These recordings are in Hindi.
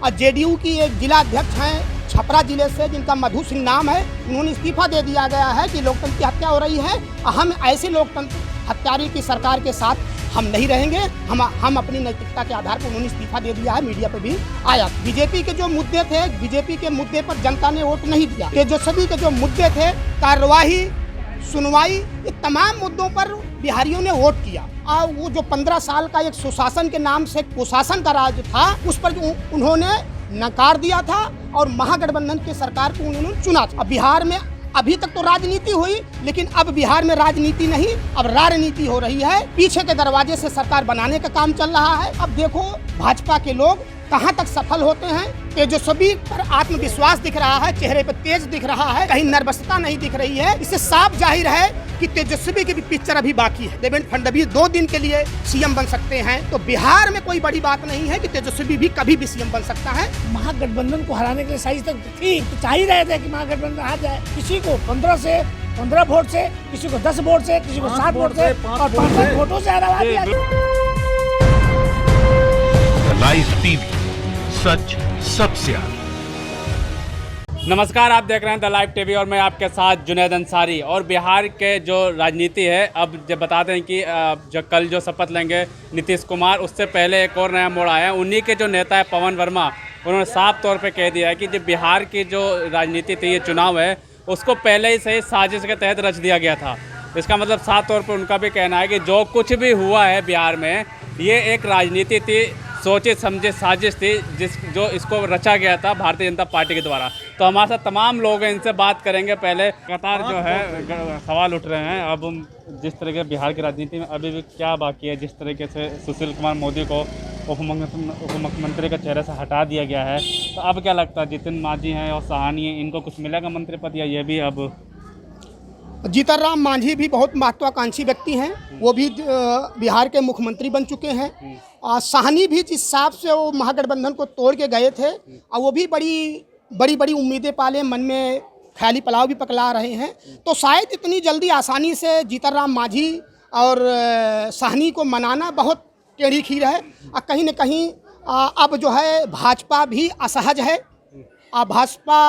और जेडीयू की एक जिला अध्यक्ष हैं छपरा जिले से, जिनका मधु सिंह नाम है, उन्होंने इस्तीफा दे दिया गया है कि लोकतंत्र की हत्या हो रही है। हम ऐसे लोकतंत्र हत्यारी की सरकार के साथ हम नहीं रहेंगे। हम अपनी नैतिकता के आधार पर उन्होंने इस्तीफा दे दिया है। मीडिया पे भी आया। बीजेपी के जो मुद्दे थे, बीजेपी के मुद्दे पर जनता ने वोट नहीं दिया। तेजस्वी के जो मुद्दे थे, कार्यवाही, सुनवाई, ये तमाम मुद्दों पर बिहारियों ने वोट किया। और वो जो 15 साल का एक सुशासन के नाम से कुशासन का राज था, उस पर उन्होंने नकार दिया था और महागठबंधन की सरकार को उन्होंने चुना था। अब बिहार में अभी तक तो राजनीति हुई, लेकिन अब बिहार में राजनीति नहीं, अब राजनीति हो रही है। पीछे के दरवाजे से सरकार बनाने का काम चल रहा है। अब देखो भाजपा के लोग कहां तक सफल होते हैं। तेजस्वी पर आत्मविश्वास दिख रहा है, चेहरे पर तेज दिख रहा है, कहीं नर्वसता नहीं दिख रही है। इससे साफ जाहिर है कि तेजस्वी की भी पिक्चर अभी बाकी है। देवेंद्र फडणवीस 2 दिन के लिए सीएम बन सकते हैं, तो बिहार में कोई बड़ी बात नहीं है कि तेजस्वी भी कभी भी सीएम बन सकता है। महागठबंधन को हराने के लिए साजिश तक थी, तो चाह ही रहे थे कि महागठबंधन हार जाए। किसी को 15 वोट से, किसी को 10 वोट से, किसी को 7 वोट से और 5 वोटों से हरा दिया। लाइव टीवी, सच सबसे आगे। नमस्कार, आप देख रहे हैं द लाइव टीवी और मैं आपके साथ जुनैद अंसारी। और बिहार के जो राजनीति है, अब जब बताते हैं कि जो कल जो शपथ लेंगे नीतीश कुमार, उससे पहले एक और नया मोड़ आया है। उन्हीं के जो नेता है पवन वर्मा, उन्होंने साफ तौर पे कह दिया है कि जो बिहार की जो राजनीति थी, ये चुनाव है, उसको पहले ही से साजिश के तहत रच दिया गया था। इसका मतलब साफ तौर पर उनका भी कहना है कि जो कुछ भी हुआ है बिहार में, ये एक राजनीति थी, सोचे समझे साजिश थी, जो इसको रचा गया था भारतीय जनता पार्टी के द्वारा। तो हमारे साथ तमाम लोग हैं, इनसे बात करेंगे। पहले लगातार जो है सवाल उठ रहे हैं। अब जिस तरह के बिहार की राजनीति में अभी भी क्या बाकी है, जिस तरीके से सुशील कुमार मोदी को उप मुख्यमंत्री के चेहरे से हटा दिया गया है, तो अब क्या लगता है जितिन मांझी हैं और साहनी हैं, इनको कुछ मिलेगा मंत्री पद, या ये भी अब? जीतन राम मांझी भी बहुत महत्वाकांक्षी व्यक्ति हैं, वो भी बिहार के मुख्यमंत्री बन चुके हैं। और साहनी भी जिस हिसाब से वो महागठबंधन को तोड़ के गए थे, और वो भी बड़ी उम्मीदें पाले मन में, ख्याली पलाव भी पकला रहे हैं। तो शायद इतनी जल्दी आसानी से जीतन राम मांझी और साहनी को मनाना बहुत टेढ़ी खीर है। और कहीं न कहीं अब जो है भाजपा भी असहज है। भाजपा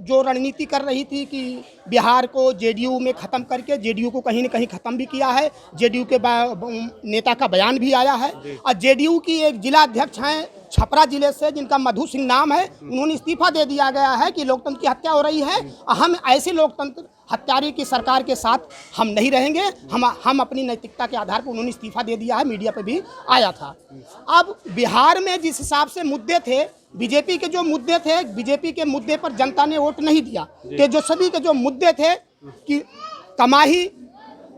जो रणनीति कर रही थी कि बिहार को जेडीयू में ख़त्म करके जेडीयू को कहीं न कहीं ख़त्म भी किया है। जेडीयू के नेता का बयान भी आया है। और जेडीयू की एक जिला अध्यक्ष हैं छपरा जिले से, जिनका मधु सिंह नाम है, उन्होंने इस्तीफा दे दिया गया है कि लोकतंत्र की हत्या हो रही है। हम ऐसे लोकतंत्र हत्यारी की सरकार के साथ हम नहीं रहेंगे। हम अपनी नैतिकता के आधार पर उन्होंने इस्तीफा दे दिया है। मीडिया पे भी आया था। अब बिहार में जिस हिसाब से मुद्दे थे, बीजेपी के जो मुद्दे थे, बीजेपी के मुद्दे पर जनता ने वोट नहीं दिया। तेजस्वी के जो मुद्दे थे कि कमाही,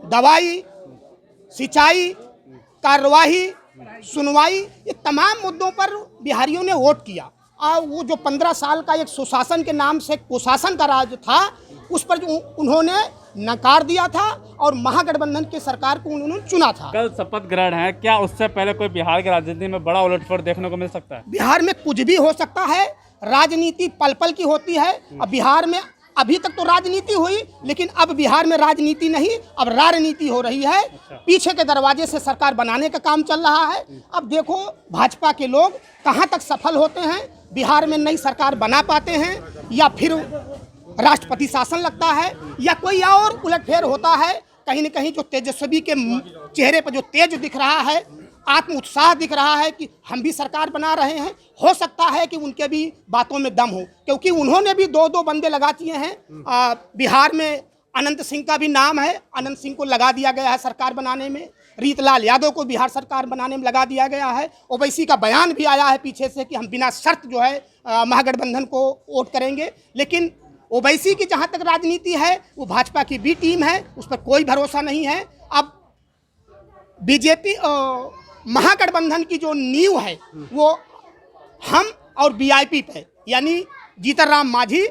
दवाई, सिंचाई, कार्यवाही, सुनवाई, ये तमाम मुद्दों पर बिहारियों ने वोट किया। और वो जो 15 साल का एक सुशासन के नाम से कुशासन का राज था, उस पर उन्होंने नकार दिया था और महागठबंधन की सरकार को उन्होंने चुना था। कल शपथ ग्रहण है, क्या उससे पहले कोई बिहार की राजनीति में बड़ा उलटफेर देखने को मिल सकता है? बिहार में कुछ भी हो सकता है। राजनीति पल पल की होती है। अब बिहार में अभी तक तो राजनीति हुई, लेकिन अब बिहार में राजनीति नहीं, अब राजनीति हो रही है। पीछे के दरवाजे से सरकार बनाने का काम चल रहा है। अब देखो भाजपा के लोग कहां तक सफल होते हैं। बिहार में नई सरकार बना पाते हैं, या फिर राष्ट्रपति शासन लगता है, या कोई और उलटफेर होता है। कहीं न कहीं जो तेजस्वी के चेहरे पर जो तेज दिख रहा है, आत्म उत्साह दिख रहा है कि हम भी सरकार बना रहे हैं, हो सकता है कि उनके भी बातों में दम हो, क्योंकि उन्होंने भी 2-2 बंदे लगा दिए हैं। बिहार में अनंत सिंह का भी नाम है, अनंत सिंह को लगा दिया गया है सरकार बनाने में। रीतलाल यादव को बिहार सरकार बनाने में लगा दिया गया है। ओवैसी का बयान भी आया है पीछे से कि हम बिना शर्त जो है महागठबंधन को वोट करेंगे। लेकिन ओवैसी की जहाँ तक राजनीति है, वो भाजपा की भी टीम है, उस पर कोई भरोसा नहीं है। अब बीजेपी महागठबंधन की जो नींव है, वो हम और वीआईपी पे, यानी जीतन राम मांझी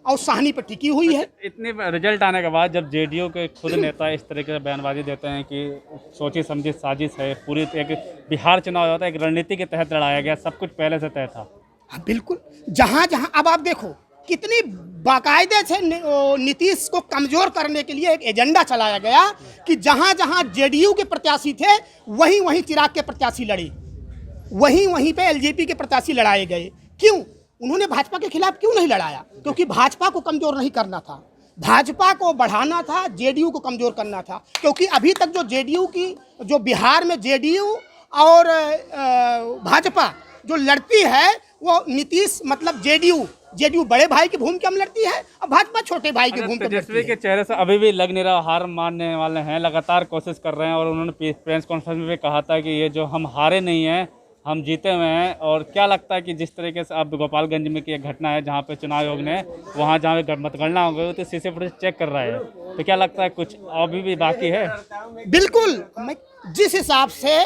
और साहनी पर टिकी हुई है। इतने रिजल्ट आने के बाद जब जेडीयू के खुद नेता इस तरीके से बयानबाजी देते हैं कि सोची समझी साजिश है, पूरी एक बिहार चुनाव होता है एक रणनीति के तहत लड़ाया गया, सब कुछ पहले से तय था। हाँ बिल्कुल। जहाँ जहाँ अब आप देखो कितनी बाकायदे से नीतीश को कमजोर करने के लिए एक एजेंडा चलाया गया कि जहाँ जहाँ जेडीयू के प्रत्याशी थे, वहीं वहीं चिराग के प्रत्याशी लड़े, वहीं वहीं पे एलजेपी के प्रत्याशी लड़ाए गए। क्यों? उन्होंने भाजपा के खिलाफ क्यों नहीं लड़ाया? क्योंकि भाजपा को कमजोर नहीं करना था, भाजपा को बढ़ाना था, जेडीयू को कमजोर करना था। क्योंकि अभी तक जो जेडीयू की, जो बिहार में जेडीयू और भाजपा जो लड़ती है वो नीतीश मतलब जेडीयू बड़े भाई की भूमिका में लड़ती है और भाजपा छोटे भाई की भूमिका में लड़ती तेजस्वी है। के चेहरे से अभी भी लग नहीं रहा, हार मानने वाले हैं, लगातार कोशिश कर रहे हैं। और उन्होंने प्रेस कॉन्फ्रेंस में भी कहा था कि ये जो हम हारे नहीं हैं, हम जीते हुए हैं। और क्या लगता है कि जिस तरीके से अब गोपालगंज में की एक घटना है जहाँ पे चुनाव आयोग ने वहाँ जहाँ पे मतगणना हो गई तो सीसी फुटेज चेक कर रहा है, तो क्या लगता है कुछ अभी भी बाकी है? बिल्कुल, मैं जिस हिसाब से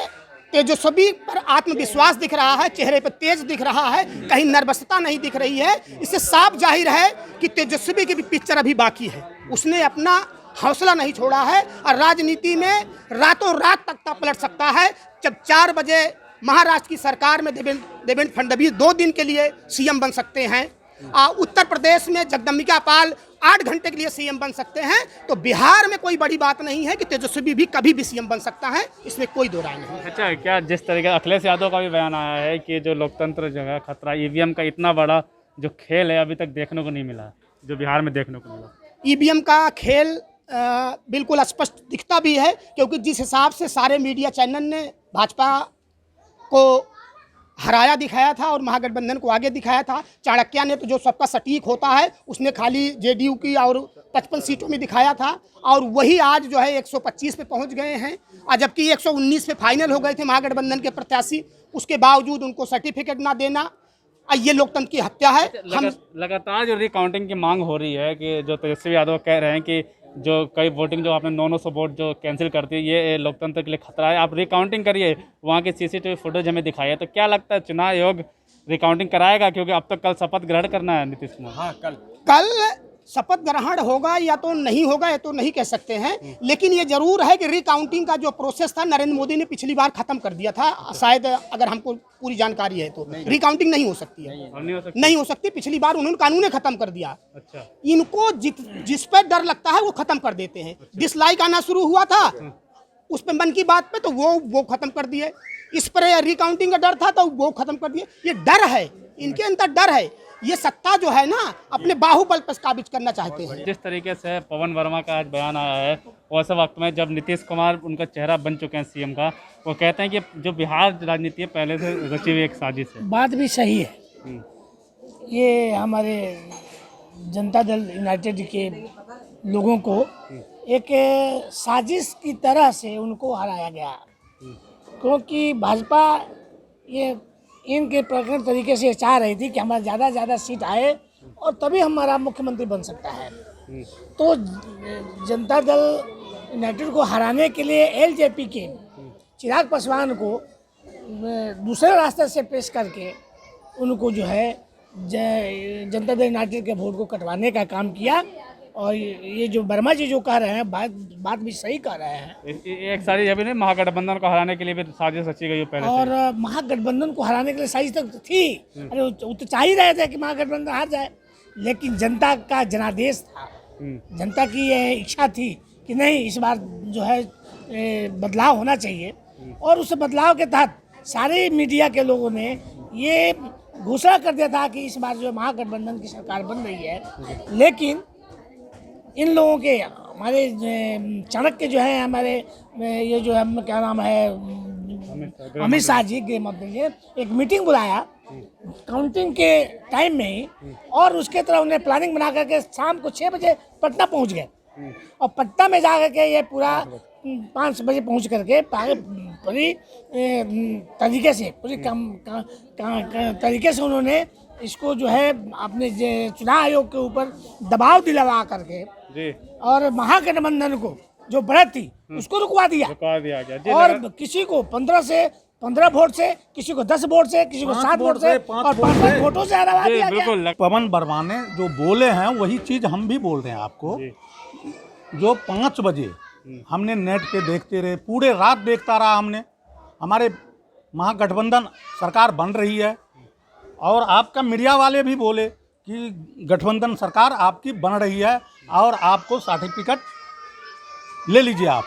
तेजस्वी पर आत्मविश्वास दिख रहा है, चेहरे पर तेज दिख रहा है, कहीं नर्वसता नहीं दिख रही है, इससे साफ जाहिर है कि तेजस्वी की भी पिक्चर अभी बाकी है। उसने अपना हौसला नहीं छोड़ा है और राजनीति में रातों रात तख्ता पलट सकता है। जब 4 बजे महाराष्ट्र की सरकार में देवेंद्र फडणवीस 2 दिन के लिए सीएम बन सकते हैं, उत्तर प्रदेश में जगदम्बिका पाल 8 घंटे के लिए सीएम बन सकते हैं, तो बिहार में कोई बड़ी बात नहीं है कि तेजस्वी भी कभी भी सीएम बन सकता है, इसमें कोई दो राय नहीं है। अच्छा, क्या जिस तरीके अखिलेश यादव का भी बयान आया है कि जो लोकतंत्र जो है खतरा, ईवीएम का इतना बड़ा जो खेल है अभी तक देखने को नहीं मिला, जो बिहार में देखने को मिला। ईवीएम का खेल बिल्कुल स्पष्ट दिखता भी है, क्योंकि जिस हिसाब से सारे मीडिया चैनल ने भाजपा को हराया दिखाया था और महागठबंधन को आगे दिखाया था, चाणक्य ने तो जो सबका सटीक होता है उसने खाली जेडीयू की और 55 सीटों में दिखाया था, और वही आज जो है 125 पे पहुंच गए हैं, और जबकि 119 पे फाइनल हो गए थे महागठबंधन के प्रत्याशी, उसके बावजूद उनको सर्टिफिकेट ना देना, ये लोकतंत्र की हत्या है। हम लगातार जो रिकाउंटिंग की मांग हो रही है कि जो तेजस्वी यादव कह रहे हैं कि जो कई वोटिंग जो आपने 900 वोट जो कैंसिल करती है, ये लोकतंत्र के लिए खतरा है, आप रिकाउंटिंग करिए, वहाँ की सीसीटीवी फुटेज हमें दिखाइए। तो क्या लगता है चुनाव आयोग रिकाउंटिंग कराएगा? क्योंकि अब तक कल शपथ ग्रहण करना है नीतीश कुमार। हाँ, कल शपथ ग्रहण होगा या तो नहीं होगा, ये तो नहीं कह सकते हैं, लेकिन ये जरूर है कि रिकाउंटिंग का जो प्रोसेस था नरेंद्र मोदी ने पिछली बार खत्म कर दिया था, शायद अगर हमको पूरी जानकारी है तो रिकाउंटिंग नहीं हो सकती है, नहीं हो सकती। पिछली बार उन्होंने कानून खत्म कर दिया। अच्छा, इनको जिस पर डर लगता है वो खत्म कर देते हैं। डिसलाइक आना शुरू हुआ था उस पर मन की बात पे, तो वो खत्म कर दिए। इस पर रिकाउंटिंग का डर था तो वो खत्म कर दिए। ये डर है, इनके अंदर डर है। ये सत्ता जो है ना अपने बाहुबल पर काबिज करना चाहते हैं। जिस तरीके से पवन वर्मा का आज बयान आया है, वैसे वक्त में जब नीतीश कुमार उनका चेहरा बन चुके हैं सीएम का, वो कहते हैं कि जो बिहार राजनीति है पहले से रची हुई एक साजिश है। बात भी सही है। ये हमारे जनता दल यूनाइटेड के लोगों को एक साजिश की तरह से उनको हराया गया, क्योंकि भाजपा ये इनके प्रकट तरीके से चाह रही थी कि हमारा ज़्यादा सीट आए और तभी हमारा मुख्यमंत्री बन सकता है। तो जनता दल यूनाइटेड को हराने के लिए एलजेपी के चिराग पासवान को दूसरे रास्ते से पेश करके उनको जो है जनता दल यूनाइटेड के वोट को कटवाने का काम किया। और ये जो वर्मा जी जो कह रहे हैं बात भी सही कह रहे हैं। एक सारी अभी नहीं, महागठबंधन को हराने के लिए भी साजिश रची गई पहले और महागठबंधन को हराने के लिए साजिश तो थी। अरे वो तो चाह ही रहे थे कि महागठबंधन हार जाए, लेकिन जनता का जनादेश था, जनता की ये इच्छा थी कि नहीं इस बार जो है बदलाव होना चाहिए। और उस बदलाव के तहत सारे मीडिया के लोगों ने ये घोषणा कर दिया था कि इस बार जो महागठबंधन की सरकार बन रही है। लेकिन इन लोगों के हमारे चाणक्य जो है, हमारे ये जो है क्या नाम है अमित शाह जी, गृह मंत्री जी, एक मीटिंग बुलाया काउंटिंग के टाइम में ही, और उसके तरह उन्हें प्लानिंग बना करके शाम को 6 बजे पटना पहुंच गए। और पटना में जा करके ये पूरा 5 बजे पहुंच करके पूरी तरीके से तरीके से उन्होंने इसको जो है अपने चुनाव आयोग के ऊपर दबाव दिलवा करके जी, और महागठबंधन को जो बढ़त थी उसको रुकवा दिया गया। और किसी को 15 वोट से, किसी को 10 वोट से, किसी को 7 वोट से और 5 वोटों से हरा दिया गया। पवन वर्मा ने जो बोले हैं वही चीज हम भी बोल रहे हैं आपको। जो 5 बजे हमने नेट पे देखते रहे, पूरे रात देखता रहा हमने। हमारे महागठबंधन सरकार बन रही है, और आपका मीडिया वाले भी बोले कि गठबंधन सरकार आपकी बन रही है और आपको सर्टिफिकेट ले लीजिए आप।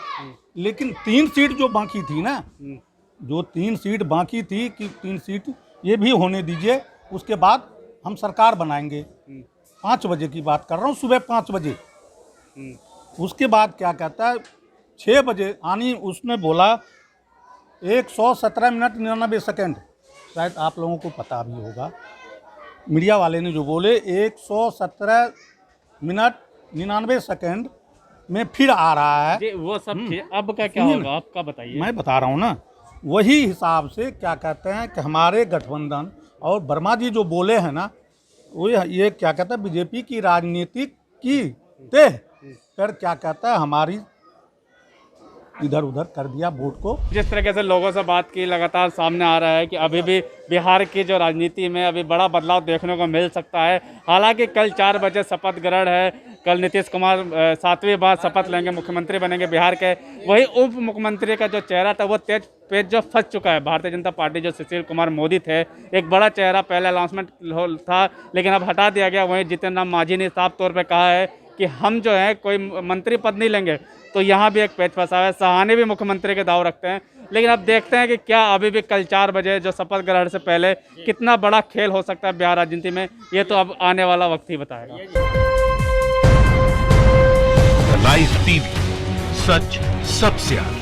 लेकिन 3 सीट जो बाकी थी ना, जो 3 सीट बाकी थी कि 3 सीट ये भी होने दीजिए, उसके बाद हम सरकार बनाएंगे। 5 बजे की बात कर रहा हूँ, सुबह 5 बजे। उसके बाद क्या कहता है 6 बजे आनी, उसने बोला 117 मिनट 99 सेकंड, शायद आप लोगों को पता भी होगा, मीडिया वाले ने जो बोले 117 मिनट 99 सेकंड में फिर आ रहा है। जी वो सब ठीक, अब का क्या सुनिए होगा ना, आपका बताइए। मैं बता रहा हूँ ना, वही हिसाब से क्या कहते हैं कि हमारे गठबंधन और वर्मा जी जो बोले हैं ना, वो ये क्या कहता है बीजेपी की राजनीति की ते फिर क्या कहता है हमारी इधर उधर कर दिया वोट को। जिस तरीके से लोगों से बात की, लगातार सामने आ रहा है कि अभी भी बिहार की जो राजनीति में अभी बड़ा बदलाव देखने को मिल सकता है। हालांकि कल 4 बजे शपथ ग्रहण है, कल नीतीश कुमार 7वीं बार शपथ लेंगे, मुख्यमंत्री बनेंगे बिहार के। वही उप मुख्यमंत्री का जो चेहरा था वो तेज पेज जो फंस चुका है। भारतीय जनता पार्टी जो सुशील कुमार मोदी थे, एक बड़ा चेहरा पहले अनाउंसमेंट था, लेकिन अब हटा दिया गया। वहीं जीतन राम मांझी ने साफ तौर पर कहा है कि हम जो है कोई मंत्री पद नहीं लेंगे, तो यहाँ भी एक पेच फंसा है। सहानी भी मुख्यमंत्री के दाव रखते हैं, लेकिन अब देखते हैं कि क्या अभी भी कल 4 बजे जो शपथ ग्रहण से पहले कितना बड़ा खेल हो सकता है बिहार राजनीति में, ये तो अब आने वाला वक्त ही बताएगा। लाइव टीवी, सच सबसे आगे।